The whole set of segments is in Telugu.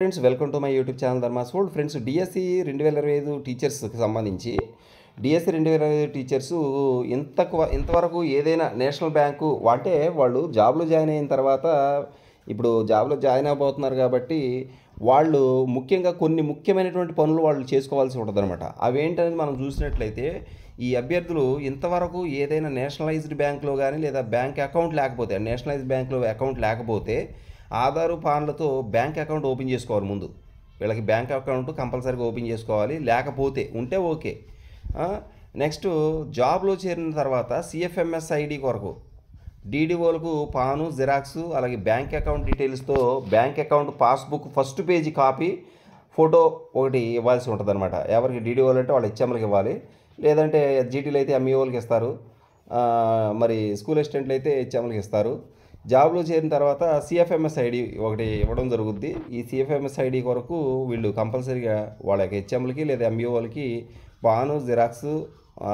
Friends welcome to my YouTube channel Dharma's world. Friends DSC 2025 టీచర్స్కి సంబంధించి డిఎస్సి 2025 టీచర్స్ ఇంతవరకు ఏదైనా నేషనల్ బ్యాంకు అంటే వాళ్ళు జాబ్లో జాయిన్ అయిన తర్వాత ఇప్పుడు జాబ్లో జాయిన్ అవబోతున్నారు కాబట్టి వాళ్ళు ముఖ్యంగా కొన్ని ముఖ్యమైనటువంటి పనులు వాళ్ళు చేసుకోవాల్సి ఉంటుంది అనమాట. అవేంటనేది మనం చూసినట్లయితే ఈ అభ్యర్థులు ఇంతవరకు ఏదైనా నేషనలైజ్డ్ బ్యాంకులో కానీ లేదా బ్యాంక్ అకౌంట్ లేకపోతే నేషనలైజ్డ్ బ్యాంకులో అకౌంట్ లేకపోతే ఆధారు పాన్లతో బ్యాంక్ అకౌంట్ ఓపెన్ చేసుకోవాలి. ముందు వీళ్ళకి బ్యాంక్ అకౌంట్ కంపల్సరీగా ఓపెన్ చేసుకోవాలి, లేకపోతే ఉంటే ఓకే. నెక్స్ట్ జాబ్లో చేరిన తర్వాత సిఎఫ్ఎంఎస్ ఐడి కొరకు డీడీఓలకు పాను జిరాక్స్ అలాగే బ్యాంక్ అకౌంట్ డీటెయిల్స్తో bank account passbook first page copy photo ఒకటి ఇవ్వాల్సి ఉంటుంది అనమాట. ఎవరికి డీడీఓలు అంటే వాళ్ళు హెచ్ఎంలకు ఇవ్వాలి, లేదంటే జీటీలు అయితే ఎంఈఓలకి ఇస్తారు, మరి స్కూల్ అసిస్టెంట్లు అయితే హెచ్ఎంలకు ఇస్తారు. జాబ్లో చేరిన తర్వాత సిఎఫ్ఎంఎస్ ఐడి ఒకటి ఇవ్వడం జరుగుద్ది. ఈ సిఎఫ్ఎంఎస్ ఐడి కొరకు వీళ్ళు కంపల్సరీగా వాళ్ళకి హెచ్ఎంలకి లేదా ఎంఈఓలకి పాను జిరాక్స్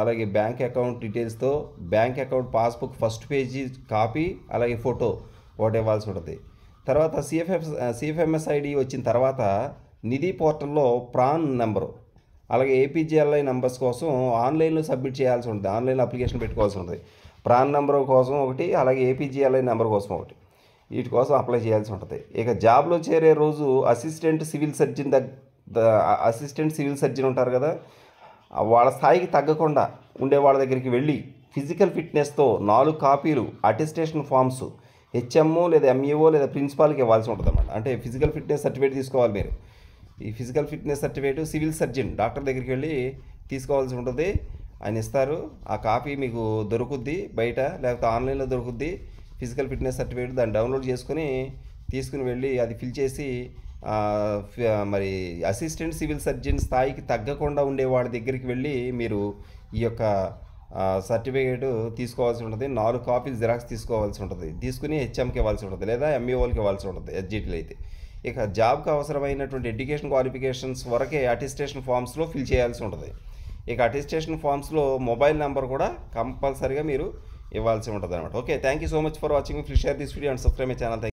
అలాగే బ్యాంక్ అకౌంట్ డీటెయిల్స్తో bank account passbook first page copy అలాగే ఫోటో ఒకటి ఇవ్వాల్సి ఉంటుంది. తర్వాత సిఎఫ్ఎంఎస్ ఐడి వచ్చిన తర్వాత నిధి పోర్టల్లో ప్రాన్ నెంబరు అలాగే ఏపీజీఎల్ఐ నెంబర్స్ కోసం ఆన్లైన్లో సబ్మిట్ చేయాల్సి ఉంటుంది, ఆన్లైన్లో అప్లికేషన్ పెట్టుకోవాల్సి ఉంటుంది. ప్రాన్ నెంబర్ కోసం ఒకటి అలాగే ఏపీజీఎల్ఐ నెంబర్ కోసం ఒకటి, వీటి కోసం అప్లై చేయాల్సి ఉంటుంది. ఇక జాబ్లో చేరే రోజు అసిస్టెంట్ సివిల్ సర్జన్ ఉంటారు కదా, వాళ్ళ స్థాయికి తగ్గకుండా ఉండే వాళ్ళ దగ్గరికి వెళ్ళి ఫిజికల్ ఫిట్నెస్తో 4 కాపీలు అటెస్టేషన్ ఫామ్స్ హెచ్ఎం లేదా ఎంఈఓ లేదా ప్రిన్సిపాల్కి ఇవ్వాల్సి ఉంటుంది అన్నమాట. అంటే ఫిజికల్ ఫిట్నెస్ సర్టిఫికేట్ తీసుకోవాలి మీరు. ఈ physical fitness certificate civil surgeon doctor దగ్గరికి వెళ్ళి తీసుకోవాల్సి ఉంటుంది, ఆయన ఇస్తారు. ఆ కాపీ మీకు దొరుకుద్ది బయట, లేకపోతే ఆన్లైన్లో దొరుకుద్ది ఫిజికల్ ఫిట్నెస్ సర్టిఫికేట్. దాన్ని డౌన్లోడ్ చేసుకొని తీసుకుని వెళ్ళి అది ఫిల్ చేసి మరి అసిస్టెంట్ సివిల్ సర్జన్ స్థాయికి తగ్గకుండా ఉండే వాళ్ళ దగ్గరికి వెళ్ళి మీరు ఈ యొక్క సర్టిఫికేట్ తీసుకోవాల్సి ఉంటుంది. 4 కాపీలు జిరాక్స్ తీసుకోవాల్సి ఉంటుంది, తీసుకుని హెచ్ఎంకి ఇవ్వాల్సి ఉంటుంది లేదా ఎంఈఓలకి ఇవ్వాల్సి ఉంటుంది ఎస్జిటీలు అయితే. ఇక జాబ్కి అవసరమైనటువంటి ఎడ్యుకేషన్ క్వాలిఫికేషన్స్ వరకే అటెస్టేషన్ ఫామ్స్లో ఫిల్ చేయాల్సి ఉంటుంది. ఇక అటెస్టేషన్ ఫామ్స్లో మొబైల్ నెంబర్ కూడా కంపల్సరీగా మీరు ఇవ్వాల్సి ఉంటుంది అనమాట. Okay, thank you so much for watching. Please share this video and subscribe my channel.